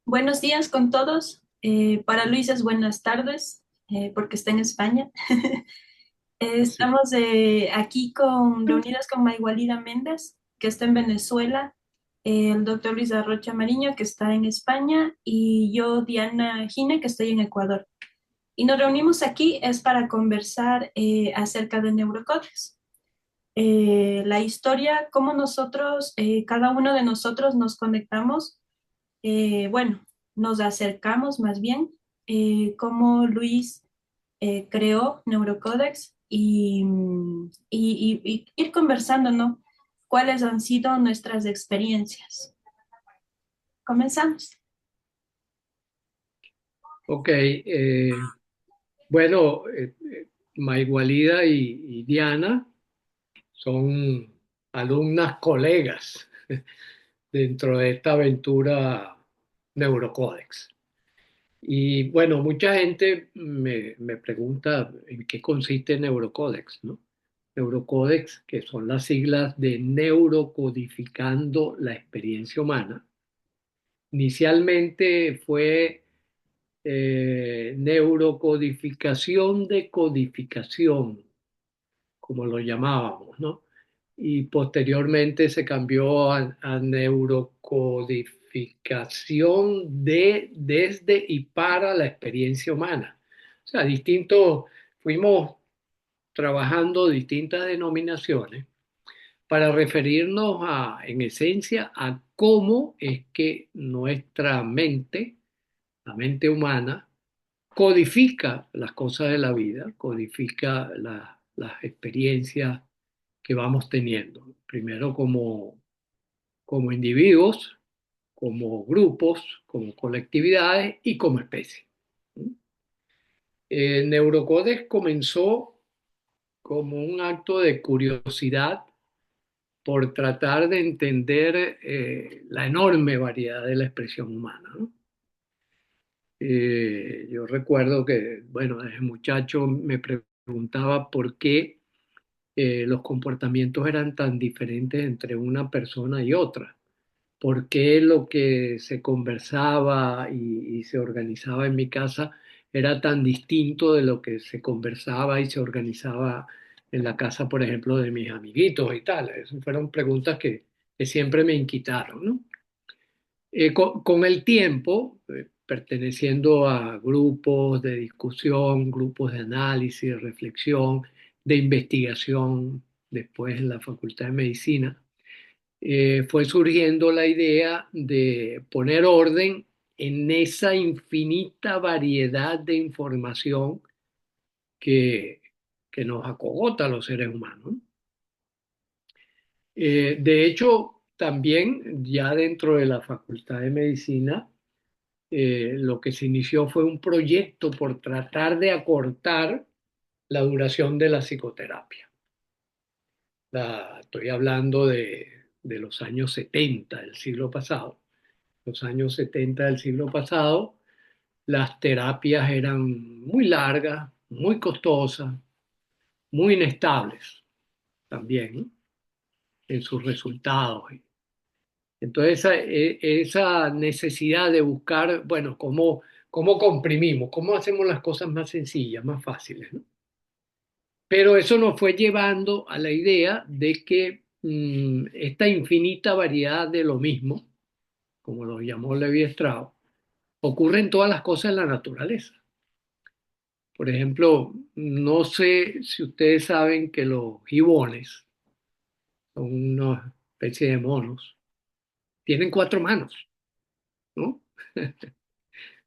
Buenos días con todos. Para Luis es buenas tardes, porque está en España. Sí. Estamos aquí reunidas con Maigualida Méndez, que está en Venezuela, el doctor Luis Arrocha Mariño, que está en España, y yo, Diana Gine, que estoy en Ecuador. Y nos reunimos aquí es para conversar acerca de neurocódex. La historia, cómo nosotros, cada uno de nosotros nos conectamos, bueno, nos acercamos más bien, cómo Luis creó Neurocódex y ir conversando, ¿no? ¿Cuáles han sido nuestras experiencias? Comenzamos. Ok, bueno, Maigualida y Diana son alumnas colegas dentro de esta aventura Neurocódex. Y bueno, mucha gente me pregunta en qué consiste Neurocódex, ¿no? Neurocódex, que son las siglas de Neurocodificando la Experiencia Humana. Inicialmente fue neurocodificación de codificación, como lo llamábamos, ¿no? Y posteriormente se cambió a neurocodificación de, desde y para la experiencia humana. O sea, fuimos trabajando distintas denominaciones para referirnos a, en esencia, a cómo es que nuestra mente, la mente humana, codifica las cosas de la vida, codifica las experiencias que vamos teniendo, primero como individuos, como grupos, como colectividades y como especie. Neurocodex comenzó como un acto de curiosidad por tratar de entender la enorme variedad de la expresión humana, ¿no? Yo recuerdo que, bueno, desde muchacho me preguntaba por qué los comportamientos eran tan diferentes entre una persona y otra. ¿Por qué lo que se conversaba y se organizaba en mi casa era tan distinto de lo que se conversaba y se organizaba en la casa, por ejemplo, de mis amiguitos y tal? Esas fueron preguntas que siempre me inquietaron, ¿no? Con el tiempo, perteneciendo a grupos de discusión, grupos de análisis, de reflexión, de investigación, después en la Facultad de Medicina, fue surgiendo la idea de poner orden en esa infinita variedad de información que, que nos acogota a los seres humanos. De hecho, también ya dentro de la Facultad de Medicina, lo que se inició fue un proyecto por tratar de acortar la duración de la psicoterapia. Estoy hablando de los años 70 del siglo pasado. Los años 70 del siglo pasado, las terapias eran muy largas, muy costosas, muy inestables también, ¿no? En sus resultados. Entonces, esa necesidad de buscar, bueno, cómo comprimimos, cómo hacemos las cosas más sencillas, más fáciles, ¿no? Pero eso nos fue llevando a la idea de que esta infinita variedad de lo mismo, como lo llamó Levi Strauss, ocurre en todas las cosas en la naturaleza. Por ejemplo, no sé si ustedes saben que los gibones son una especie de monos, tienen cuatro manos, ¿no?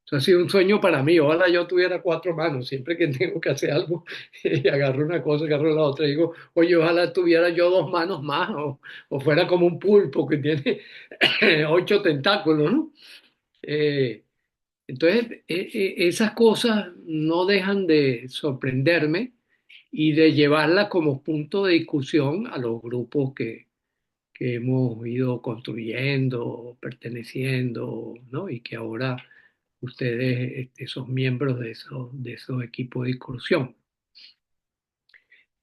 Eso ha sido un sueño para mí. Ojalá yo tuviera cuatro manos. Siempre que tengo que hacer algo, y agarro una cosa, agarro la otra, y digo, oye, ojalá tuviera yo dos manos más, o fuera como un pulpo que tiene ocho tentáculos, ¿no? Eh, entonces, esas cosas no dejan de sorprenderme y de llevarla como punto de discusión a los grupos que hemos ido construyendo, perteneciendo, ¿no? Y que ahora ustedes son miembros de esos equipos de discusión.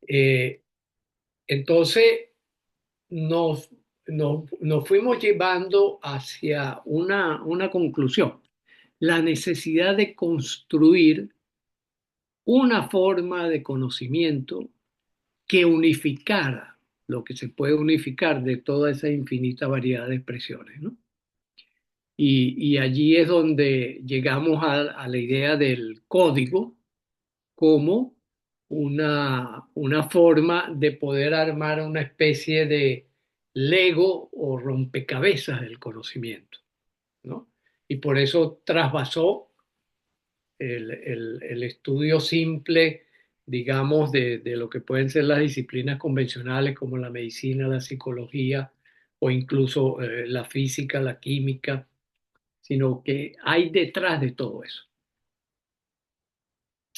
Eh, entonces, nos, nos fuimos llevando hacia una conclusión, la necesidad de construir una forma de conocimiento que unificara lo que se puede unificar de toda esa infinita variedad de expresiones, ¿no? Y allí es donde llegamos a la idea del código como una forma de poder armar una especie de Lego o rompecabezas del conocimiento, ¿no? Y por eso trasvasó el estudio simple, digamos, de lo que pueden ser las disciplinas convencionales como la medicina, la psicología o incluso la física, la química, sino que hay detrás de todo eso.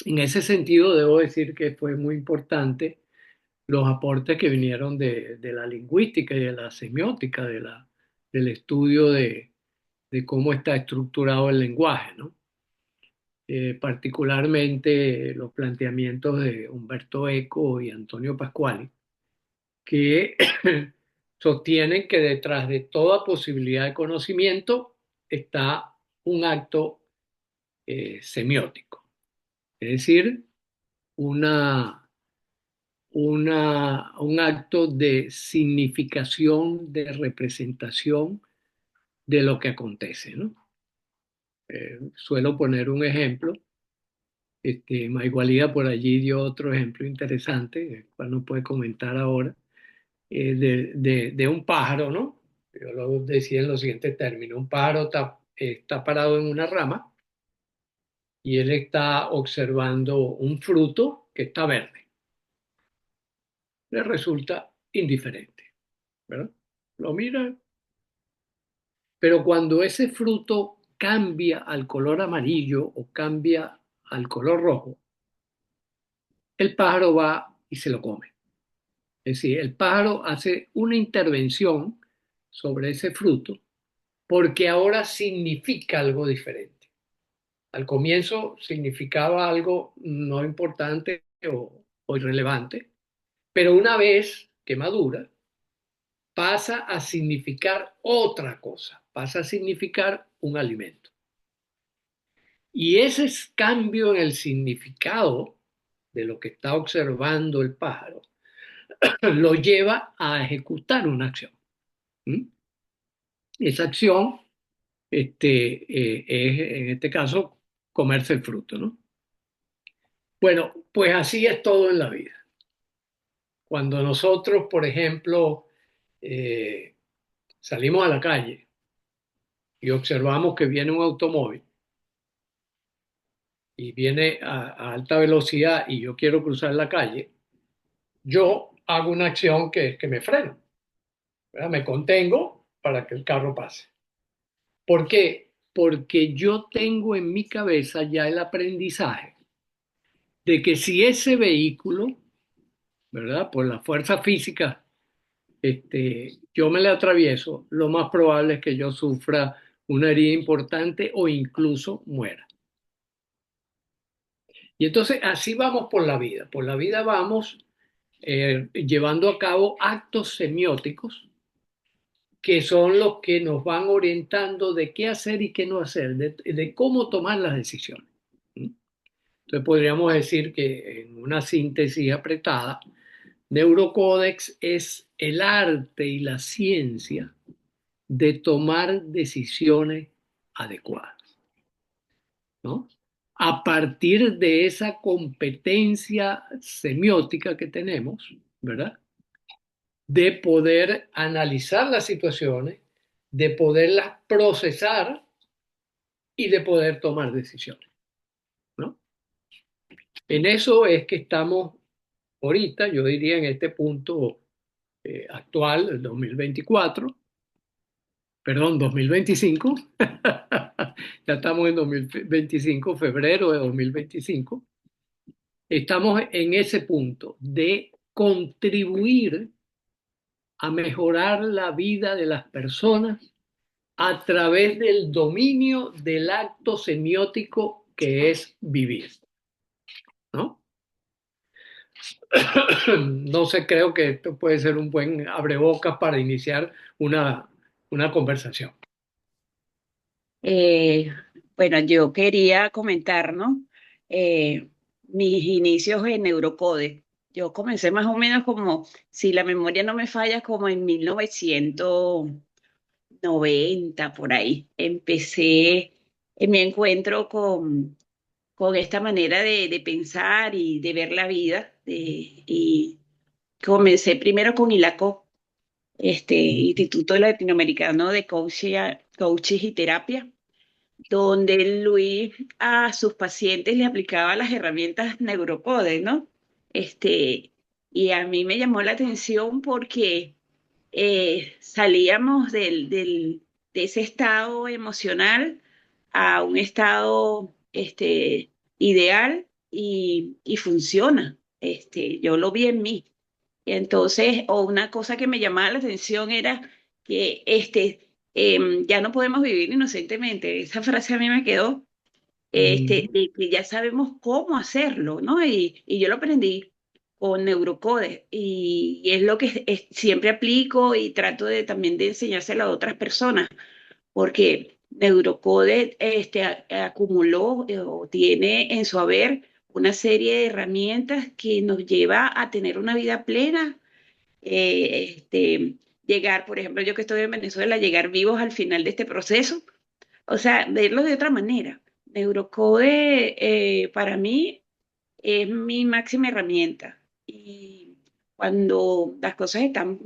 En ese sentido, debo decir que fue muy importante los aportes que vinieron de la lingüística y de la semiótica, del estudio de cómo está estructurado el lenguaje, ¿no? Particularmente los planteamientos de Humberto Eco y Antonio Pasquali, que sostienen que detrás de toda posibilidad de conocimiento está un acto semiótico, es decir, una, un acto de significación, de representación de lo que acontece, ¿no? Suelo poner un ejemplo. Maigualida por allí dio otro ejemplo interesante, el cual no puede comentar ahora, de un pájaro, ¿no? Yo lo decía en los siguientes términos. Un pájaro está parado en una rama y él está observando un fruto que está verde. Le resulta indiferente, ¿verdad? Lo mira, pero cuando ese fruto cambia al color amarillo o cambia al color rojo, el pájaro va y se lo come. Es decir, el pájaro hace una intervención sobre ese fruto porque ahora significa algo diferente. Al comienzo significaba algo no importante o irrelevante, pero una vez que madura, pasa a significar otra cosa, pasa a significar un alimento. Y ese cambio en el significado de lo que está observando el pájaro lo lleva a ejecutar una acción. ¿Mm? Esa acción es, en este caso, comerse el fruto, ¿no? Bueno, pues así es todo en la vida. Cuando nosotros, por ejemplo, eh, salimos a la calle y observamos que viene un automóvil y viene a alta velocidad y yo quiero cruzar la calle, yo hago una acción que es que me freno, ¿verdad? Me contengo para que el carro pase. ¿Por qué? Porque yo tengo en mi cabeza ya el aprendizaje de que si ese vehículo, ¿verdad? Por la fuerza física, yo me le atravieso, lo más probable es que yo sufra una herida importante o incluso muera. Y entonces así vamos por la vida. Por la vida vamos llevando a cabo actos semióticos que son los que nos van orientando de qué hacer y qué no hacer, de cómo tomar las decisiones. Entonces podríamos decir que en una síntesis apretada, Neurocódex es el arte y la ciencia de tomar decisiones adecuadas, ¿no? A partir de esa competencia semiótica que tenemos, ¿verdad? De poder analizar las situaciones, de poderlas procesar y de poder tomar decisiones, ¿no? En eso es que estamos ahorita, yo diría en este punto actual, el 2024, perdón, 2025, ya estamos en 2025, febrero de 2025, estamos en ese punto de contribuir a mejorar la vida de las personas a través del dominio del acto semiótico que es vivir, ¿no? No sé, creo que esto puede ser un buen abrebocas para iniciar una, una conversación. Eh, bueno, yo quería comentar, ¿no? Mis inicios en Neurocode. Yo comencé más o menos como, si la memoria no me falla, como en 1990 por ahí. Empecé en mi encuentro con esta manera de pensar y de ver la vida. Y comencé primero con ILACO, Instituto Latinoamericano de Coaches y Terapia, donde Luis a sus pacientes le aplicaba las herramientas Neurocode, ¿no? Este, y a mí me llamó la atención porque salíamos de ese estado emocional a un estado ideal y funciona. Yo lo vi en mí. Y entonces, o una cosa que me llamaba la atención era que ya no podemos vivir inocentemente. Esa frase a mí me quedó, Mm, de que ya sabemos cómo hacerlo, ¿no? Y yo lo aprendí con Neurocode y es lo que siempre aplico y trato de también de enseñárselo a otras personas, porque Neurocode acumuló o tiene en su haber una serie de herramientas que nos lleva a tener una vida plena, llegar, por ejemplo, yo que estoy en Venezuela, llegar vivos al final de este proceso, o sea, verlo de otra manera. Neurocode para mí es mi máxima herramienta. Y cuando las cosas están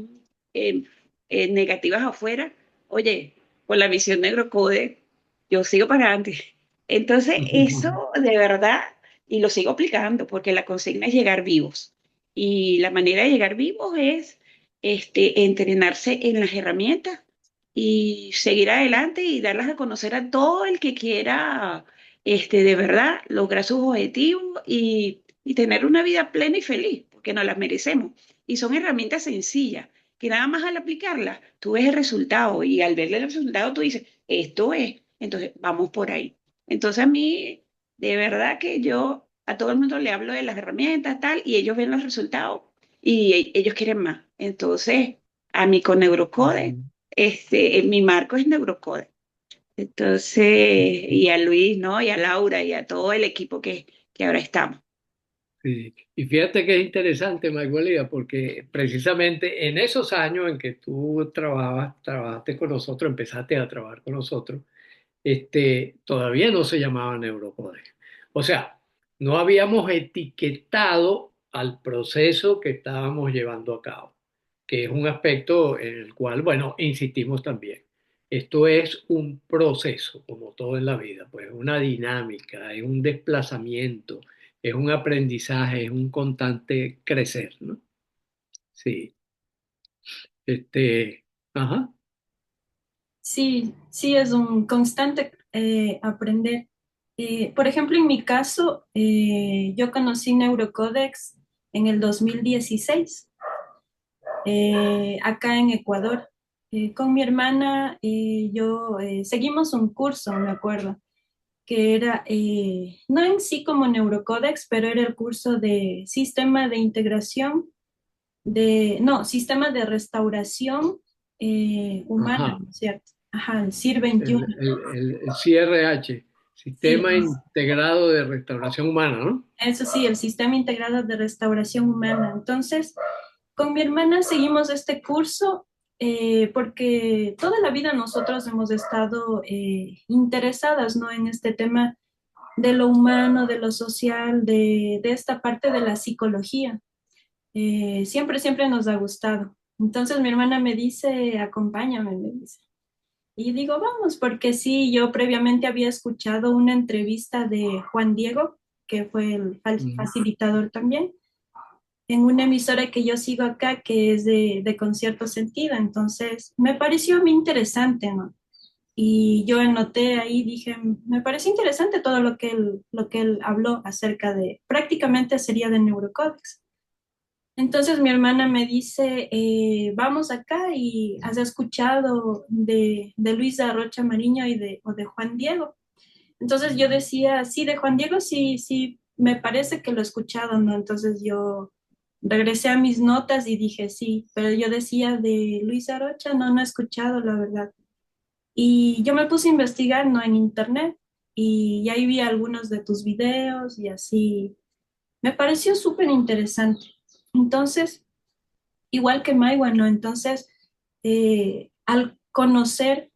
eh, negativas afuera, oye, con la visión Neurocode, yo sigo para adelante. Entonces, eso de verdad, y lo sigo aplicando, porque la consigna es llegar vivos. Y la manera de llegar vivos es entrenarse en las herramientas y seguir adelante y darlas a conocer a todo el que quiera de verdad lograr sus objetivos y tener una vida plena y feliz, porque nos las merecemos. Y son herramientas sencillas, que nada más al aplicarlas, tú ves el resultado y al ver el resultado tú dices, esto es, entonces vamos por ahí. Entonces a mí, de verdad que yo a todo el mundo le hablo de las herramientas, tal, y ellos ven los resultados y ellos quieren más. Entonces, a mí con Neurocode, mm. mi marco es Neurocode. Entonces, y a Luis, ¿no? Y a Laura y a todo el equipo que ahora estamos. Sí. Y fíjate que es interesante, Maiguelía, porque precisamente en esos años en que tú trabajaste con nosotros, empezaste a trabajar con nosotros, todavía no se llamaba neurocódigo. O sea, no habíamos etiquetado al proceso que estábamos llevando a cabo, que es un aspecto en el cual, bueno, insistimos también. Esto es un proceso, como todo en la vida, pues una dinámica, es un desplazamiento, es un aprendizaje, es un constante crecer, ¿no? Sí, ajá, Sí, sí, es un constante aprender. Por ejemplo, en mi caso, yo conocí Neurocodex en el 2016, acá en Ecuador. Con mi hermana, yo seguimos un curso, me acuerdo, que era, no en sí como Neurocodex, pero era el curso de sistema de integración, no, sistema de restauración humana, ajá. ¿no es cierto? Ajá, el CIR 21. El CRH, Sí, Sistema Integrado de Restauración Humana, ¿no? eso sí, el sistema integrado de restauración humana. Entonces, con mi hermana seguimos este curso porque toda la vida nosotros hemos estado interesadas, ¿no? En este tema de lo humano, de lo social, de esta parte de la psicología. Siempre, siempre nos ha gustado. Entonces mi hermana me dice, acompáñame, me dice. Y digo, vamos, porque sí, yo previamente había escuchado una entrevista de Juan Diego, que fue el Mm. facilitador también, en una emisora que yo sigo acá, que es de Concierto Sentido. Entonces, me pareció a mí interesante, ¿no? Y yo anoté ahí, dije, me pareció interesante todo lo que él habló acerca de, prácticamente sería de neurocódex. Entonces mi hermana me dice, vamos acá y has escuchado de Luisa Rocha Mariño o de Juan Diego. Entonces yo decía, sí, de Juan Diego sí, sí, me parece que lo he escuchado, ¿no? Entonces yo regresé a mis notas y dije sí, pero yo decía de Luisa Rocha, no, no he escuchado la verdad. Y yo me puse a investigar, ¿no? En internet y ahí vi algunos de tus videos y así. Me pareció súper interesante. Entonces, igual que Maiwa, ¿no? Entonces, al conocer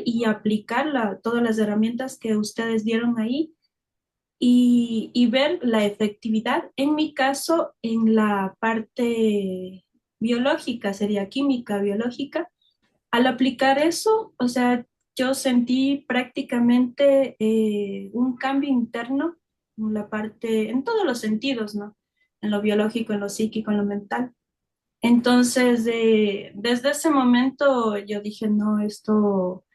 y aplicar todas las herramientas que ustedes dieron ahí y ver la efectividad, en mi caso, en la parte biológica, sería química biológica, al aplicar eso, o sea, yo sentí prácticamente un cambio interno en la parte, en todos los sentidos, ¿no? En lo biológico, en lo psíquico, en lo mental. Entonces, desde ese momento yo dije, no, esto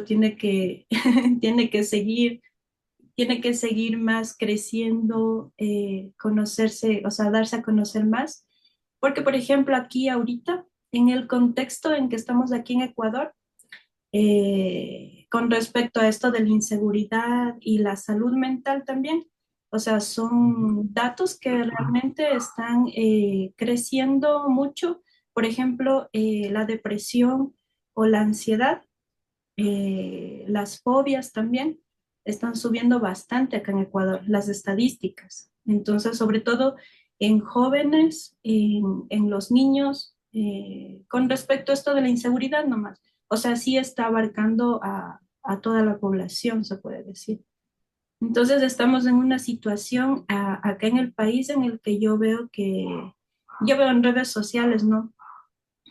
tiene que, tiene que seguir más creciendo, conocerse, o sea, darse a conocer más. Porque, por ejemplo, aquí ahorita, en el contexto en que estamos aquí en Ecuador, con respecto a esto de la inseguridad y la salud mental también. O sea, son datos que realmente están creciendo mucho. Por ejemplo, la depresión o la ansiedad, las fobias también están subiendo bastante acá en Ecuador, las estadísticas. Entonces, sobre todo en jóvenes, en los niños, con respecto a esto de la inseguridad nomás. O sea, sí está abarcando a toda la población, se puede decir. Entonces, estamos en una situación acá en el país en el que yo veo en redes sociales, ¿no?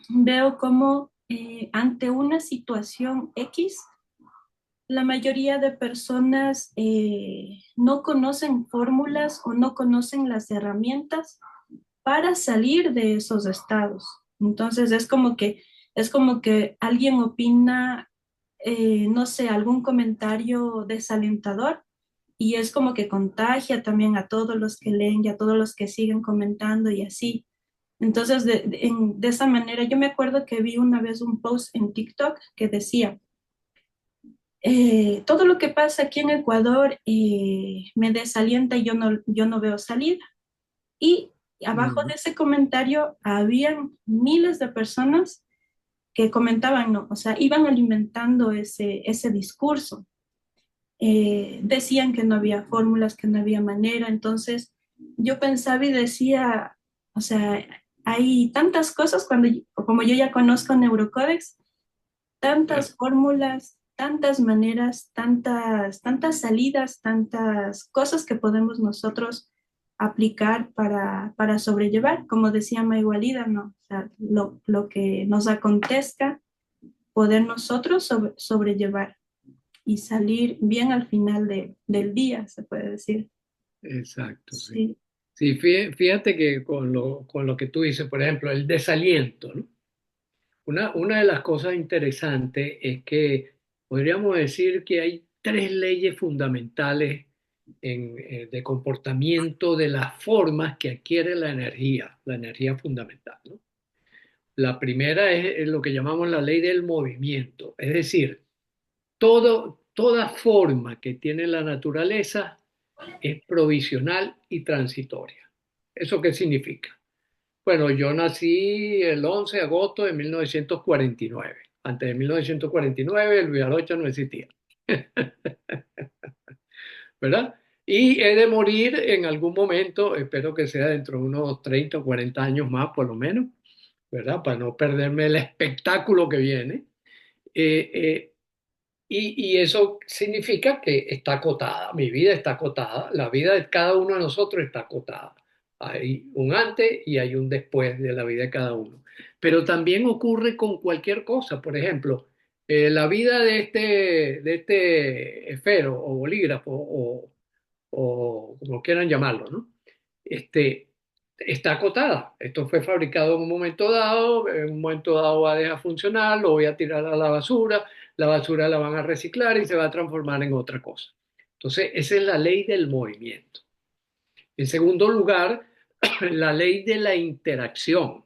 Veo como ante una situación X, la mayoría de personas no conocen fórmulas o no conocen las herramientas para salir de esos estados. Entonces es como que alguien opina, no sé, algún comentario desalentador y es como que contagia también a todos los que leen y a todos los que siguen comentando y así. Entonces, de esa manera, yo me acuerdo que vi una vez un post en TikTok que decía, todo lo que pasa aquí en Ecuador me desalienta y yo no veo salida. Y abajo Mm. de ese comentario habían miles de personas que comentaban, ¿no? O sea, iban alimentando ese discurso. Decían que no había fórmulas, que no había manera. Entonces, yo pensaba y decía, o sea, hay tantas cosas como yo ya conozco Neurocódex, Claro. tantas fórmulas, tantas maneras, tantas salidas, tantas cosas que podemos nosotros aplicar para sobrellevar, como decía Maigualida, ¿no? O sea, lo que nos acontezca, poder nosotros sobrellevar y salir bien al final del día, se puede decir. Exacto, sí. Sí. Sí, fíjate que con lo que tú dices, por ejemplo, el desaliento, ¿no? Una de las cosas interesantes es que podríamos decir que hay tres leyes fundamentales de comportamiento de las formas que adquiere la energía fundamental, ¿no? La primera es lo que llamamos la ley del movimiento, es decir, toda forma que tiene la naturaleza es provisional y transitoria. ¿Eso qué significa? Bueno, yo nací el 11 de agosto de 1949. Antes de 1949, el Luis Arocha no existía, ¿verdad? Y he de morir en algún momento, espero que sea dentro de unos 30 o 40 años más, por lo menos, ¿verdad? Para no perderme el espectáculo que viene. Eh, eh, y eso significa que está acotada, mi vida está acotada, la vida de cada uno de nosotros está acotada. Hay un antes y hay un después de la vida de cada uno. Pero también ocurre con cualquier cosa. Por ejemplo, la vida de este esfero o bolígrafo o como quieran llamarlo, ¿no? Este, está acotada. Esto fue fabricado en un momento dado, en un momento dado va a dejar funcionar, lo voy a tirar a la basura la van a reciclar y se va a transformar en otra cosa. Entonces, esa es la ley del movimiento. En segundo lugar, la ley de la interacción.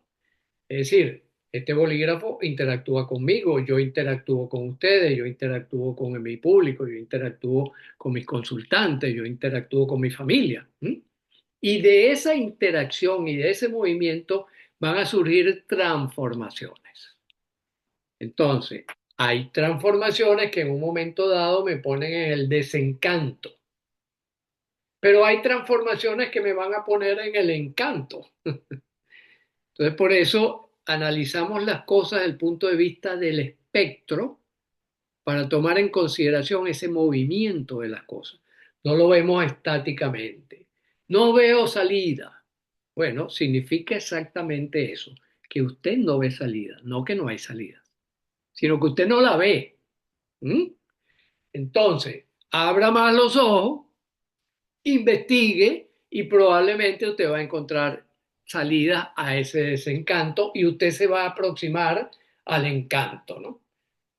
Es decir, este bolígrafo interactúa conmigo, yo interactúo con ustedes, yo interactúo con mi público, yo interactúo con mis consultantes, yo interactúo con mi familia. ¿M? Y de esa interacción y de ese movimiento van a surgir transformaciones. Entonces, hay transformaciones que en un momento dado me ponen en el desencanto, pero hay transformaciones que me van a poner en el encanto. Entonces, por eso analizamos las cosas desde el punto de vista del espectro para tomar en consideración ese movimiento de las cosas. No lo vemos estáticamente. No veo salida. Bueno, significa exactamente eso, que usted no ve salida, no que no hay salida, sino que usted no la ve. ¿Mm? Entonces, abra más los ojos, investigue y probablemente usted va a encontrar salida a ese desencanto y usted se va a aproximar al encanto, ¿no?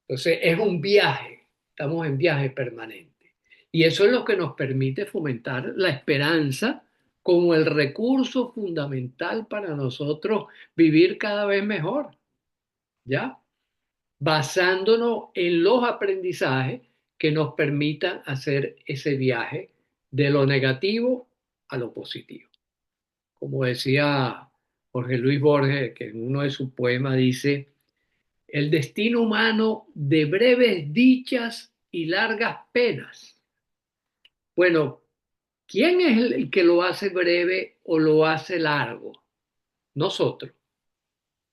Entonces, es un viaje, estamos en viaje permanente. Y eso es lo que nos permite fomentar la esperanza como el recurso fundamental para nosotros vivir cada vez mejor, ¿ya? Basándonos en los aprendizajes que nos permitan hacer ese viaje de lo negativo a lo positivo. Como decía Jorge Luis Borges, que en uno de sus poemas dice, el destino humano de breves dichas y largas penas. Bueno, ¿quién es el que lo hace breve o lo hace largo? Nosotros.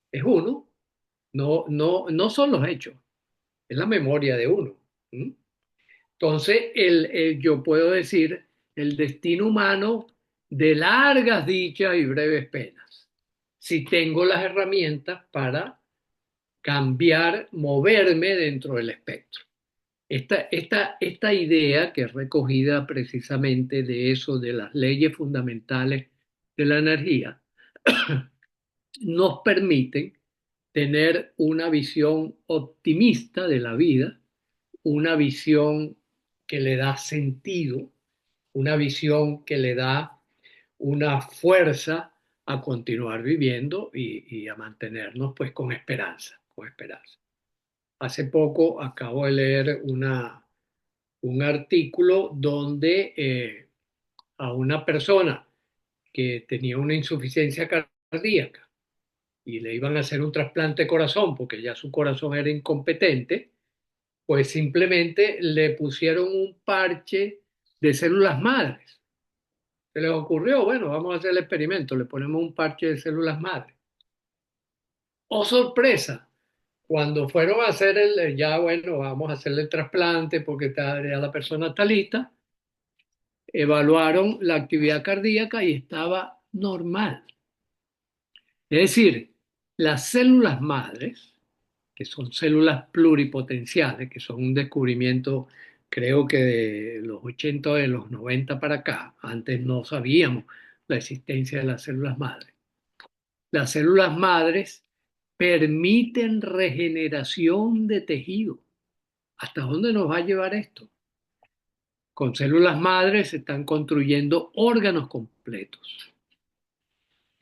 Es uno. No son los hechos, es la memoria de uno. ¿Mm? Entonces, yo puedo decir el destino humano de largas dichas y breves penas, si tengo las herramientas para cambiar, moverme dentro del espectro. Esta idea que es recogida precisamente de eso, de las leyes fundamentales de la energía, nos permiten tener una visión optimista de la vida, una visión que le da sentido, una visión que le da una fuerza a continuar viviendo y a mantenernos pues con esperanza, con esperanza. Hace poco acabo de leer un artículo donde a una persona que tenía una insuficiencia cardíaca y le iban a hacer un trasplante de corazón porque ya su corazón era incompetente, pues simplemente le pusieron un parche de células madres. Se les ocurrió, bueno, vamos a hacer el experimento, le ponemos un parche de células madres. ¡Oh, sorpresa! Cuando fueron a hacer ya bueno, vamos a hacerle el trasplante porque ya la persona está lista, evaluaron la actividad cardíaca y estaba normal. Es decir, las células madres, que son células pluripotenciales, que son un descubrimiento, creo que de los 80 o de los 90 para acá, antes no sabíamos la existencia de las células madres. Las células madres permiten regeneración de tejido. ¿Hasta dónde nos va a llevar esto? Con células madres se están construyendo órganos completos,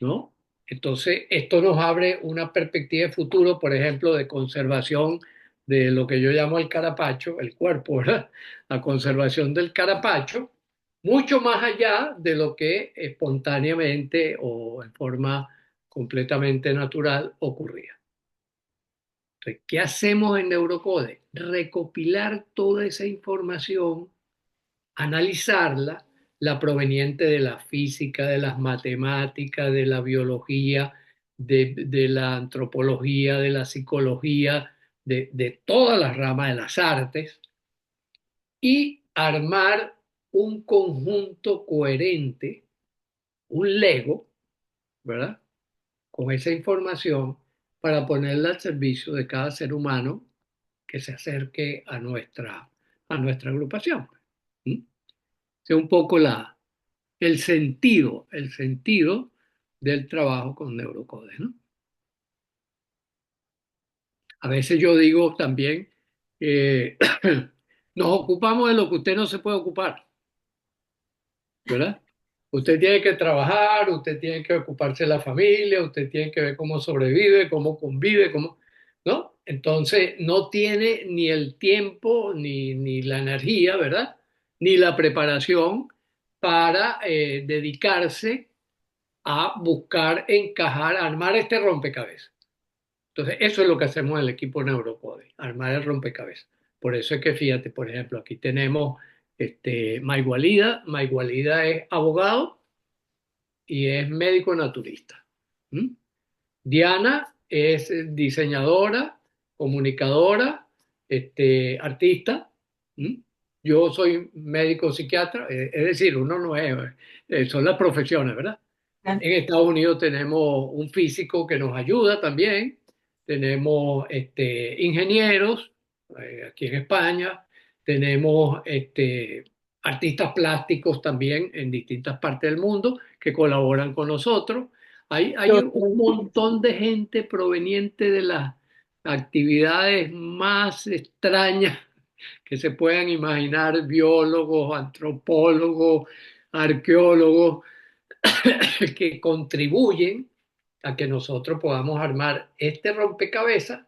¿no? Entonces, esto nos abre una perspectiva de futuro, por ejemplo, de conservación de lo que yo llamo el carapacho, el cuerpo, ¿verdad? La conservación del carapacho, mucho más allá de lo que espontáneamente o en forma completamente natural ocurría. Entonces, ¿qué hacemos en Neurocode? Recopilar toda esa información, analizarla, la proveniente de la física, de las matemáticas, de la biología, de la antropología, de la psicología, de todas las ramas de las artes, y armar un conjunto coherente, un Lego, ¿verdad? Con esa información para ponerla al servicio de cada ser humano que se acerque a nuestra agrupación. ¿Mm? Es un poco el sentido del trabajo con neurocodes, ¿no? A veces yo digo también, eh, nos ocupamos de lo que usted no se puede ocupar, ¿verdad? Usted tiene que trabajar, usted tiene que ocuparse de la familia, usted tiene que ver cómo sobrevive, cómo convive, cómo, ¿no? Entonces no tiene ni el tiempo, ni la energía, ¿verdad? Ni la preparación para dedicarse a buscar encajar, armar este rompecabezas. Entonces, eso es lo que hacemos en el equipo Neurocode, armar el rompecabezas. Por eso es que fíjate, por ejemplo, aquí tenemos Maigualida. Maigualida es abogado y es médico naturista. ¿Mm? Diana es diseñadora, comunicadora, artista. ¿Mm? Yo soy médico psiquiatra, es decir, uno no es, son las profesiones, ¿verdad? Claro. En Estados Unidos tenemos un físico que nos ayuda también, tenemos ingenieros, aquí en España, tenemos artistas plásticos también en distintas partes del mundo que colaboran con nosotros. Hay un Totalmente. montón de gente proveniente de las actividades más extrañas que se puedan imaginar, biólogos, antropólogos, arqueólogos, que contribuyen a que nosotros podamos armar este rompecabezas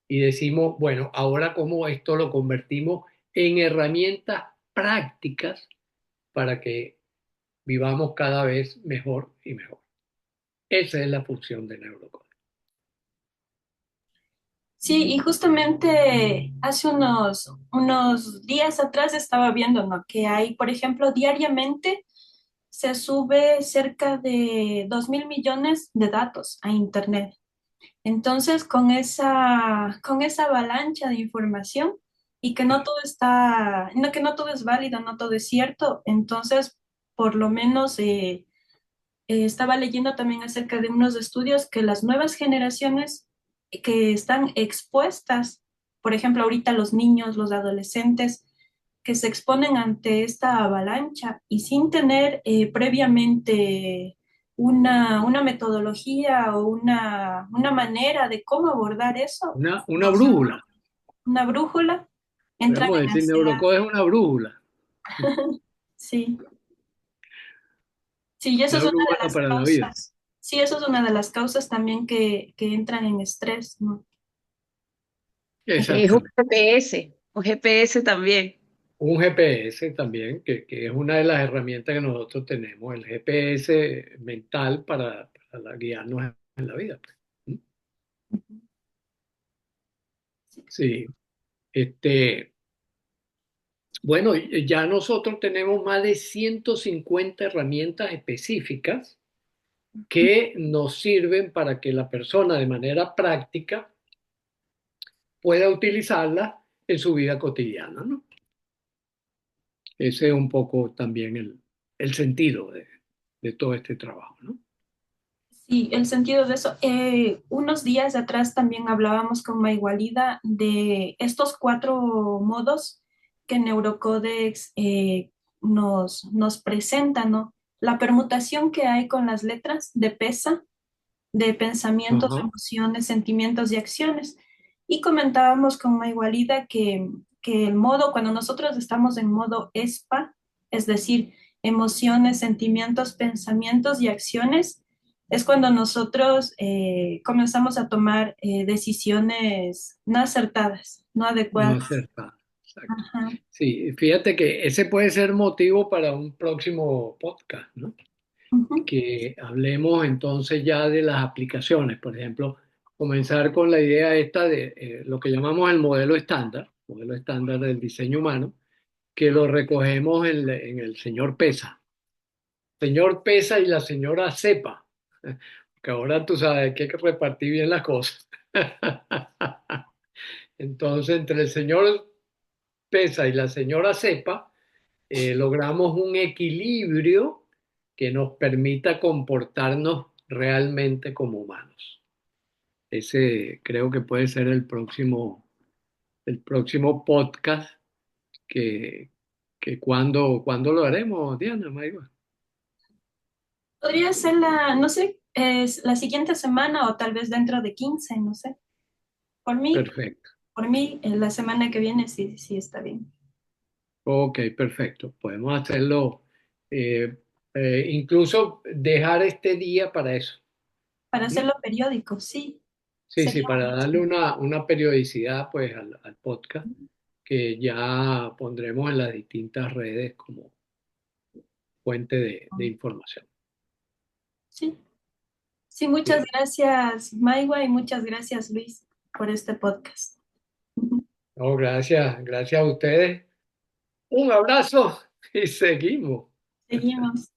y decimos, bueno, ahora cómo esto lo convertimos en herramientas prácticas para que vivamos cada vez mejor y mejor. Esa es la función de Neurocode. Sí, y justamente hace unos días atrás estaba viendo, ¿no? Que hay, por ejemplo, diariamente se sube cerca de 2.000 millones de datos a Internet. Entonces, con esa avalancha de información y que no todo está, no, que no todo es válido, no todo es cierto, entonces, por lo menos estaba leyendo también acerca de unos estudios que las nuevas generaciones que están expuestas, por ejemplo, ahorita los niños, los adolescentes, que se exponen ante esta avalancha y sin tener previamente una metodología o una manera de cómo abordar eso, Una brújula. una brújula, entran Podemos en decir, ansiedad. Neurocode es una brújula. Sí, sí, y eso Es es una algo de bueno las para la vida. causas. Sí, eso es una de las causas también que entran en estrés, ¿no? Es un Exactamente. GPS, un GPS también. Un GPS también, que es una de las herramientas que nosotros tenemos, el GPS mental para guiarnos en la vida, pues. ¿Mm? Sí, este, bueno, ya nosotros tenemos más de 150 herramientas específicas que nos sirven para que la persona de manera práctica pueda utilizarlas en su vida cotidiana, ¿no? Ese es un poco también el sentido de todo este trabajo, ¿no? Sí, el sentido de eso. Unos días atrás también hablábamos con Maigualida de estos 4 modos que Neurocodex nos presenta, ¿no? La permutación que hay con las letras de PESA, de pensamientos, Ajá. emociones, sentimientos y acciones. Y comentábamos con Maigualida que el modo, cuando nosotros estamos en modo ESPA, es decir, emociones, sentimientos, pensamientos y acciones, es cuando nosotros comenzamos a tomar decisiones no acertadas, no No adecuadas. acertado, exacto. Ajá. Sí, fíjate que ese puede ser motivo para un próximo podcast, ¿no? Ujú. Que hablemos entonces ya de las aplicaciones, por ejemplo, comenzar con la idea esta de lo que llamamos el modelo estándar del diseño humano, que lo recogemos en el señor Pesa. Señor Pesa y la señora Cepa, que ahora tú sabes que hay que repartir bien las cosas. Entonces, entre el señor Pesa y la señora Cepa, logramos un equilibrio que nos permita comportarnos realmente como humanos. Ese creo que puede ser el próximo podcast que, que cuando lo haremos, Diana, Maiva. Podría ser no sé, es la siguiente semana o tal vez dentro de 15, no sé. Por mí, Perfecto. por mí, la semana que viene sí, sí está bien. Ok, perfecto. Podemos hacerlo, eh, incluso dejar este día para eso. Para ¿Mm? hacerlo periódico, sí, Sí, sí, sería para darle buenísimo. una periodicidad pues al podcast que ya pondremos en las distintas redes como fuente de información. Sí, sí, muchas Bien. gracias, Maiwa, y muchas gracias, Luis, por este podcast. No, gracias a ustedes. Un abrazo y seguimos. Seguimos.